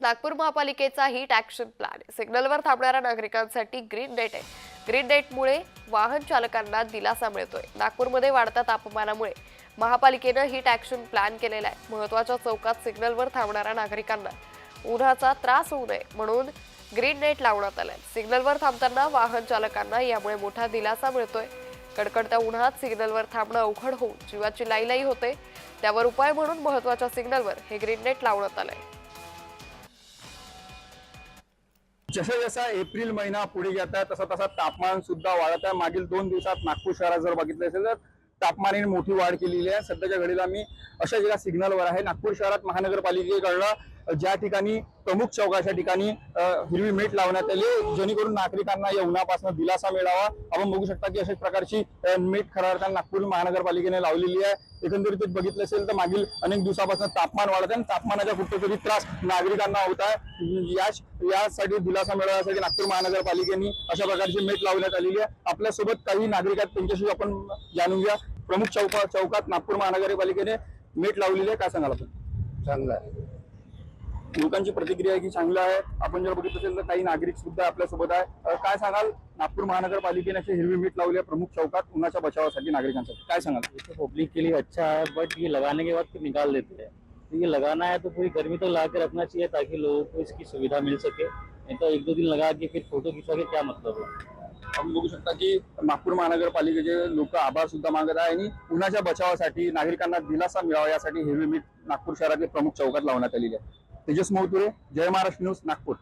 नागपूर महापालिकेचा heat action plan सिग्नलवर थांबणाऱ्या नागरिकांसाठी ग्रीन नेट आहे. ग्रीन नेटमुळे वाहन चालकांना दिलासा मिळतोय. नागपूरमध्ये वाढत्या तापमानामुळे महापालिकेनं हीट ॲक्शन प्लॅन केलेला आहे. महत्त्वाच्या चौकात सिग्नलवर थांबणाऱ्या नागरिकांना उन्हाचा त्रास होऊ नये म्हणून ग्रीन नेट लावण्यात आलाय. सिग्नलवर थांबताना वाहन चालकांना यामुळे मोठा दिलासा मिळतोय. कडकडत्या उन्हात सिग्नलवर थांबणं अवघड होऊन जीवाची लाईलाई होते. त्यावर उपाय म्हणून महत्त्वाच्या सिग्नलवर हे ग्रीन नेट लावण्यात आलंय. जसा जसा एप्रिल महिना पुढे येत आहे तसा तसा तापमान सुद्धा वाढत आहे. मागील 2 दिवसात नागपूर शहरात जर बघितलं असेल तर तापमानाने मोठी वाढ केलेली आहे. सध्याच्या घडीला मी अशा एका सिग्नलवर आहे. नागपूर शहरात महानगरपालिकेकडनं ज्या ठिकाणी प्रमुख चौकाच्या ठिकाणी हिरवी मीठ लावण्यात आली जेणेकरून नागरिकांना या उन्हापासून दिलासा मिळावा. आपण बघू शकता की अशाच प्रकारची मीठ खऱ्या अर्थाने नागपूर महानगरपालिकेने लावलेली आहे. एकंदरीत बघितलं असेल तर मागील अनेक दिवसापासून तापमान वाढत आहे आणि तापमानाचा कुठेतरी त्रास नागरिकांना होत आहे. यासाठी दिलासा मिळवण्यासाठी नागपूर महानगरपालिकेने अशा प्रकारची मीठ लावण्यात आलेली आहे. आपल्यासोबत काही नागरिक आहेत, त्यांच्याशी आपण जाणून घ्या. प्रमुख चौकात नागपूर महानगरपालिकेने मीठ लावलेली आहे, काय सांगाल आपण? चांगला आहे. लोकांची प्रतिक्रिया आहे की चांगलं आहे. आपण जर बघितलं असेल तर काही नागरिक सुद्धा आपल्यासोबत आहे. काय सांगाल, नागपूर महानगरपालिकेने अशी हिरवी मीठ लावली आहे प्रमुख चौकात उन्हाच्या बचावासाठी नागरिकांसाठी, काय सांगाल? तो पब्लिक के लिए अच्छा है, बट ये लगाने के बाद फिर निकाल देते हैं. तो ये लगाना है तो पूरी गर्मी तक लगा के रखना चाहिए ताकि लोगों को इसकी सुविधा मिल सके. नहीं तो 1-2 दिन लगा के फिर फोटो खिंचवा के क्या मतलब है. आपण बघू शकता की नागपूर महानगरपालिकेचे लोक आभार सुद्धा मागत आहे आणि उन्हाच्या बचावासाठी नागरिकांना दिलासा मिळावा यासाठी हिरवी मीठ नागपूर शहरातील प्रमुख चौकात लावण्यात आलेली आहे. तेजस मोहतुरे, जय महाराष्ट्र न्यूज, नागपूर.